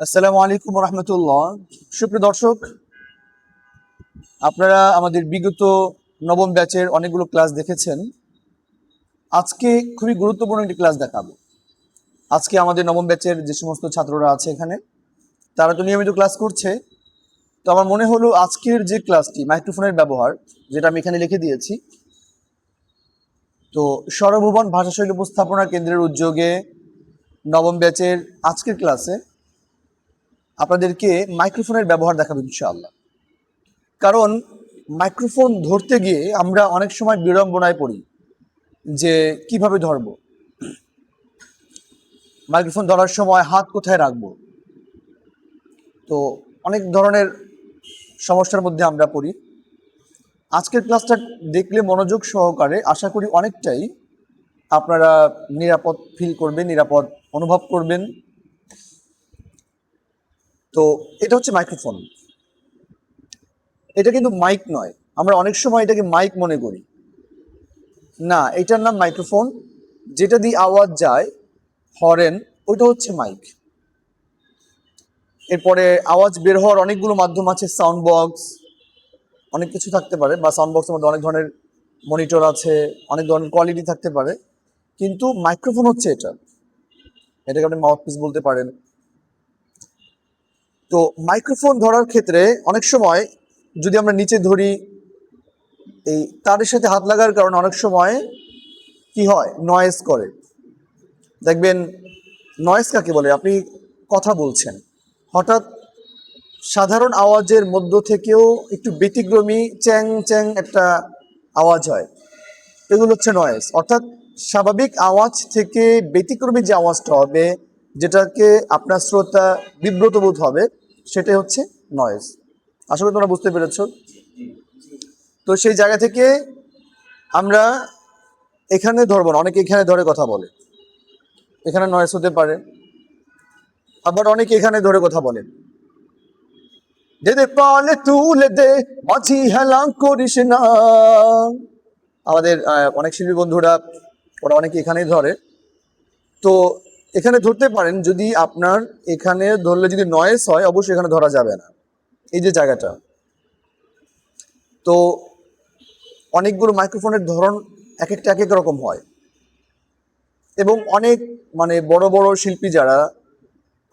আসসালামু আলাইকুম রহমতুল্লাহ। সুপ্রিয় দর্শক, আপনারা আমাদের বিগত নবম ব্যাচের অনেকগুলো ক্লাস দেখেছেন। আজকে খুবই গুরুত্বপূর্ণ একটি ক্লাস দেখাবো। আজকে আমাদের নবম ব্যাচের যে সমস্ত ছাত্ররা আছে এখানে, তারা তো নিয়মিত ক্লাস করছে। তো আমার মনে হলো আজকের যে ক্লাসটি মাইক্রোফোনের ব্যবহার, যেটা আমি এখানে লিখে দিয়েছি, তো স্বরভুবন ভাষাশৈলী উপস্থাপনা কেন্দ্রের উদ্যোগে নবম ব্যাচের আজকের ক্লাসে আপনাদেরকে মাইক্রোফোনের ব্যবহার দেখাবো ইনশাআল্লাহ। কারণ মাইক্রোফোন ধরতে গিয়ে আমরা অনেক সময় বিড়ম্বনায় পড়ি যে কিভাবে ধরব, মাইক্রোফোন ধরার সময় হাত কোথায় রাখবো। তো অনেক ধরনের সমস্যার মধ্যে আমরা পড়ি। আজকের ক্লাসটা দেখলে মনোযোগ সহকারে আশা করি অনেকটাই আপনারা নিরাপদ ফিল করবেন, নিরাপদ অনুভব করবেন। তো এটা হচ্ছে মাইক্রোফোন, এটা কিন্তু মাইক নয়। আমরা অনেক সময় এটাকে মাইক মনে করি, না, এটার নাম মাইক্রোফোন। যেটা দিয়ে আওয়াজ যায়, হরেন, ওইটা হচ্ছে মাইক। এরপরে আওয়াজ বের হওয়ার অনেকগুলো মাধ্যম আছে, সাউন্ড বক্স, অনেক কিছু থাকতে পারে, বা সাউন্ড বক্সের মধ্যে অনেক ধরনের মনিটর আছে, অনেক ধরনের কোয়ালিটি থাকতে পারে। কিন্তু মাইক্রোফোন হচ্ছে এটাকে আপনি মাউথপিস বলতে পারেন। তো মাইক্রোফোন ধরার ক্ষেত্রে অনেক সময় যদি আমরা নিচে ধরি, এই তারের সাথে হাত লাগার কারণে অনেক সময় কি হয়, নয়েজ করে। দেখবেন নয়েজ কাকে বলে? আপনি কথা বলছেন, হঠাৎ সাধারণ আওয়াজের মধ্য থেকেও একটু ব্যতিক্রমী চ্যাং চ্যাং একটা আওয়াজ হয়, এগুলো হচ্ছে নয়েজ। অর্থাৎ স্বাভাবিক আওয়াজ থেকে ব্যতিক্রমী যে আওয়াজটা হবে, যেটাকে আপনার শ্রোতা বিব্রত বোধ হবে, সেটাই হচ্ছে নয়েজ। আশা করি তোমরা বুঝতে পেরেছ। তো সেই জায়গা থেকে আমরা এখানে ধরবো না। অনেকে এখানে ধরে কথা বলে, এখানে নয়েজ হতে পারে। আবার অনেকে এখানে ধরে কথা বলেন, দে দে পালে তুলে দে মাঝি হেলা করিস না। আমাদের অনেক শিল্পী বন্ধুরা, ওরা অনেকে এখানেই ধরে। তো এখানে ধরতে পারেন, যদি আপনার এখানে ধরলে যদি নয়েজ হয়, অবশ্যই এখানে ধরা যাবে না, এই যে জায়গাটা। তো অনেকগুলো মাইক্রোফোনের ধরন এক একটা এক এক রকম হয়, এবং অনেক বড় বড় শিল্পী যারা,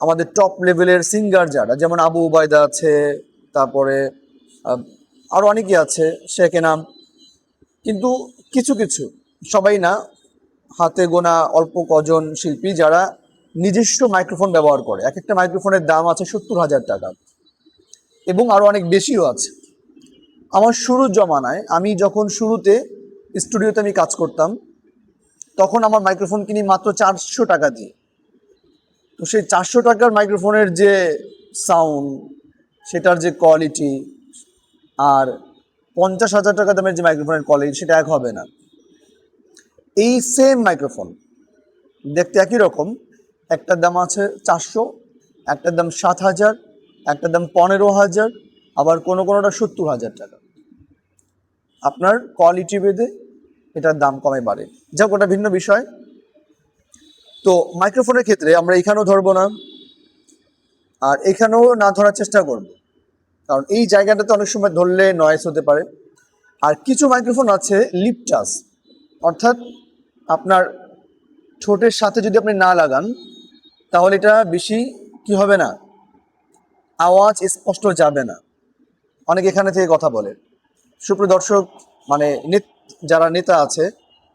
আমাদের টপ লেভেলের সিঙ্গার যারা, যেমন আবু উবায়দা আছে, তারপরে আরও অনেকেই আছে, শেখে নাম। কিন্তু কিছু কিছু, সবাই না, হাতে গোনা অল্প কজন শিল্পী যারা নিজস্ব মাইক্রোফোন ব্যবহার করে। এক একটা মাইক্রোফোনের দাম আছে 70,000 টাকা, এবং আরও অনেক বেশিও আছে। আমার শুরুর জমানায়, আমি যখন শুরুতে স্টুডিওতে আমি কাজ করতাম, তখন আমার মাইক্রোফোন কিনি মাত্র 400 টাকা দিয়ে। তো সেই 400 টাকার মাইক্রোফোনের যে সাউন্ড, সেটার যে কোয়ালিটি, আর 50,000 টাকা দামের যে মাইক্রোফোনের কোয়ালিটি, সেটা এক হবে না। এই সেম মাইক্রোফোন দেখতে একই রকম, একটার দাম আছে 400, একটার দাম 7,000, একটার দাম 15,000, আবার কোনোটা 70,000 টাকা। আপনার কোয়ালিটি ভেদে এটার দাম কমে বাড়ে, যাক ওটা ভিন্ন বিষয়। তো মাইক্রোফোনের ক্ষেত্রে আমরা এখানেও ধরবো না, আর এখানেও না ধরার চেষ্টা করব, কারণ এই জায়গাটাতে অনেক সময় ধরলে নয়েজ হতে পারে। আর কিছু মাইক্রোফোন আছে লিপ টাচ, অর্থাৎ আপনার ঠোঁটের সাথে যদি আপনি না লাগান, তাহলে এটা বেশি কি হবে না, আওয়াজ স্পষ্ট যাবে না। অনেক এখানে থেকে কথা বলে। সুপ্রিয় দর্শক, যারা নেতা আছে,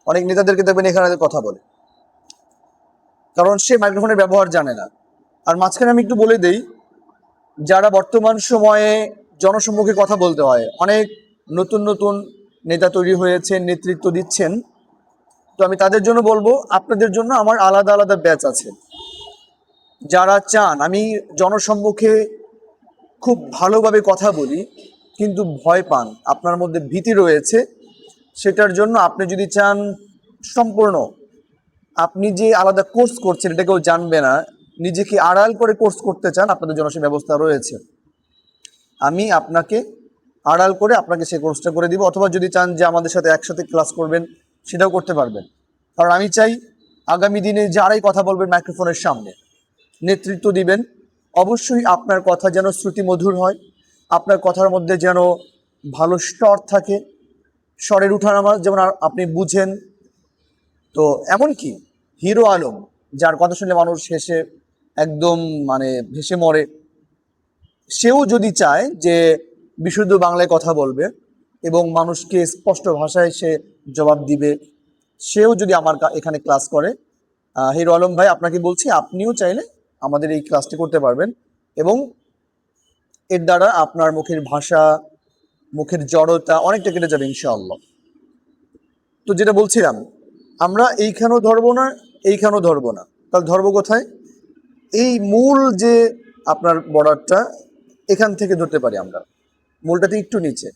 অনেক নেতাদেরকে দেখবেন এখানে কথা বলে, কারণ সে মাইক্রোফোনের ব্যবহার জানে না। আর মাঝখানে আমি একটু বলে দেই, যারা বর্তমান সময়ে জনসম্মুখে কথা বলতে হয়, অনেক নতুন নতুন নেতা তৈরি হয়েছে, নেতৃত্ব দিচ্ছেন। তো আমি তাদের জন্য বলবো, আপনাদের জন্য আমার আলাদা আলাদা ব্যাচ আছে। যারা চান আমি জনসম্মুখে খুব ভালোভাবে কথা বলি, কিন্তু ভয় পান, আপনার মধ্যে ভীতি রয়েছে, সেটার জন্য আপনি যদি চান সম্পূর্ণ, আপনি যে আলাদা কোর্স করছেন এটা কেউ জানবে না, নিজেকে আড়াল করে কোর্স করতে চান, আপনাদের জন্য সেই ব্যবস্থা রয়েছে। আমি আপনাকে আড়াল করে আপনাকে সেই কোর্সটা করে দিব, অথবা যদি চান যে আমাদের সাথে একসাথে ক্লাস করবেন, সেটাও করতে পারবেন। কারণ আমি চাই আগামী দিনে যারাই কথা বলবেন মাইক্রোফোনের সামনে, নেতৃত্ব দিবেন, অবশ্যই আপনার কথা যেন শ্রুতিমধুর হয়, আপনার কথার মধ্যে যেন ভালো স্বর থাকে, স্বরের উঠানামা যেমন আপনি বুঝেন। তো এমনকি হিরো আলম, যার কথা শুনলে মানুষ হেসে একদম মানে ভেসে মরে, সেও যদি চায় যে বিশুদ্ধ বাংলায় কথা বলবে এবং মানুষকে স্পষ্ট ভাষায় সে জবাব দিবে, সেও যদি আমার এখানে ক্লাস করে, হিরো আলম ভাই আপনাকে বলছি, আপনিও চাইলে আমাদের এই ক্লাসটি করতে পারবেন এবং এর দ্বারা আপনার মুখের ভাষা, মুখের জড়তা অনেকটা কেটে যাবে ইনশাআল্লাহ। তো যেটা বলছিলাম, আমরা এইখানেও ধরবো না, এইখানেও ধরবো না, তাহলে ধরবো কোথায়? এই মূল যে আপনার বর্ডারটা, এখান থেকে ধরতে পারি আমরা, মূলটাতে একটু নিচে।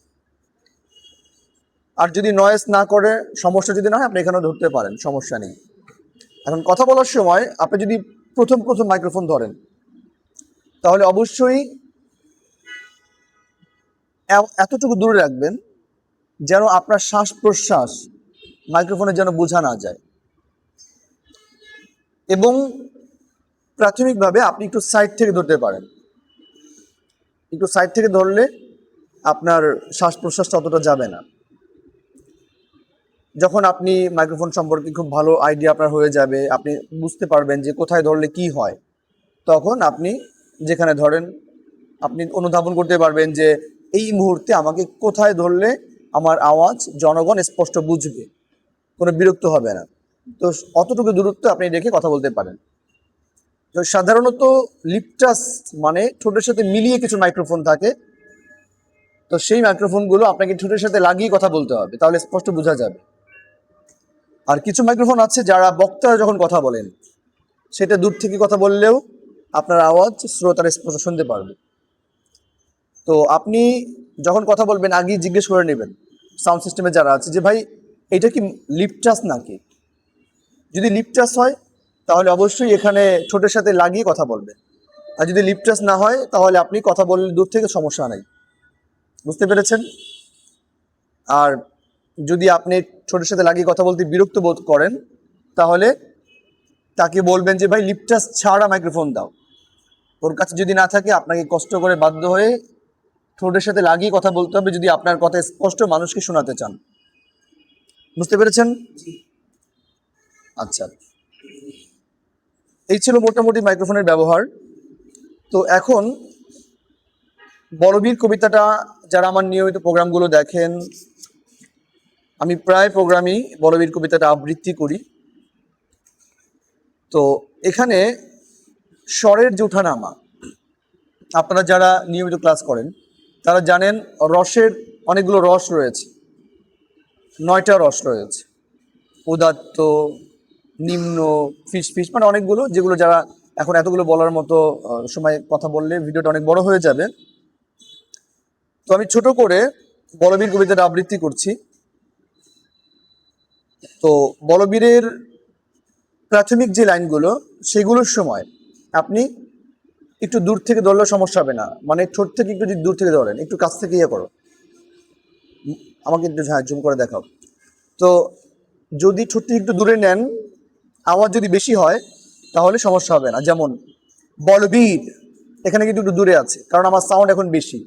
আর যদি নয়েজ না করে, সমস্যা যদি না হয়, আপনি এখানেও ধরতে পারেন, সমস্যা নেই। এখন কথা বলার সময় আপনি যদি প্রথম মাইক্রোফোন ধরেন, তাহলে অবশ্যই এতটুকু দূরে রাখবেন যেন আপনার শ্বাস প্রশ্বাস মাইক্রোফোনে যেন বোঝা না যায়। এবং প্রাথমিকভাবে আপনি একটু সাইড থেকে ধরতে পারেন, একটু সাইড থেকে ধরলে আপনার শ্বাস প্রশ্বাসটা অতটা যাবে না। যখন আপনি মাইক্রোফোন সম্পর্কে খুব ভালো আইডিয়া আপনার হয়ে যাবে, আপনি বুঝতে পারবেন যে কোথায় ধরলে কি হয়, তখন আপনি যেখানে ধরেন আপনি অনুধাবন করতে পারবেন যে এই মুহূর্তে আমাকে কোথায় ধরলে আমার আওয়াজ জনগণ স্পষ্ট বুঝবে, কোনো বিরক্ত হবে না। তো অতটুকু দূরত্ব আপনি রেখে কথা বলতে পারেন। তো সাধারণত লিপটাস মানে ঠোঁটের সাথে মিলিয়ে কিছু মাইক্রোফোন থাকে, তো সেই মাইক্রোফোনগুলো আপনাকে ঠোঁটের সাথে লাগিয়ে কথা বলতে হবে, তাহলে স্পষ্ট বোঝা যাবে। আর কিছু মাইক্রোফোন আছে যারা বক্তারা যখন কথা বলেন, সেটা দূর থেকে কথা বললেও আপনার আওয়াজ শ্রোতারা স্পষ্ট শুনতে পারবে। তো আপনি যখন কথা বলবেন আগেই জিজ্ঞেস করে নেবেন সাউন্ড সিস্টেমে যারা আছে যে ভাই এটা কি লিপটাস নাকি। যদি লিপটাস হয় তাহলে অবশ্যই এখানে ঠোঁটের সাথে লাগিয়ে কথা বলবেন, আর যদি লিপটাস না হয় তাহলে আপনি কথা বললে দূর থেকে সমস্যা নেই। বুঝতে পেরেছেন? আর যদি আপনি ঠোঁটের সাথে লাগিয়ে কথা বলতে বিরক্ত বোধ করেন, তাহলে তাকে বলবেন যে ভাই লিপটাস ছাড়া মাইক্রোফোন দাও। ওর কাছে যদি না থাকে, আপনাকে কষ্ট করে বাধ্য হয়ে ঠোঁটের সাথে লাগিয়ে কথা বলতে হবে যদি আপনার কথা স্পষ্ট মানুষকে শোনাতে চান। বুঝতে পেরেছেন? আচ্ছা, এই ছিল মোটামুটি মাইক্রোফোনের ব্যবহার। তো এখন বলবীর কবিতাটা যারা আমার নিয়মিত প্রোগ্রামগুলো দেখেন, আমি প্রায় প্রোগ্রামই বলবীর কবিতাটা আবৃত্তি করি। তো এখানে স্বরের যে ওঠানামা, আপনারা যারা নিয়মিত ক্লাস করেন তারা জানেন রসের অনেকগুলো রস রয়েছে, 9টা রস রয়েছে, উদাত্ত, নিম্ন, ফিস মানে অনেকগুলো, যেগুলো যারা এখন এতগুলো বলার মতো সময় কথা বললে ভিডিওটা অনেক বড় হয়ে যাবে। তো আমি ছোট করে বলবীর কবিতাটা আবৃত্তি করছি। তো বলবীরের প্রাথমিক যে লাইনগুলো, সেগুলোর সময় আপনি একটু দূর থেকে ধরলেও সমস্যা হবে না, মানে ঠোঁট থেকে একটু যদি দূর থেকে ধরেন, একটু কাছ থেকে ইয়ে করো, আমাকে একটু জুম করে দেখাও। তো যদি ঠোঁট থেকে একটু দূরে নেন, আওয়াজ যদি বেশি হয় তাহলে সমস্যা হবে না। যেমন বলবীর, এখানে কিন্তু একটু দূরে আছে কারণ আমার সাউন্ড এখন বেশি।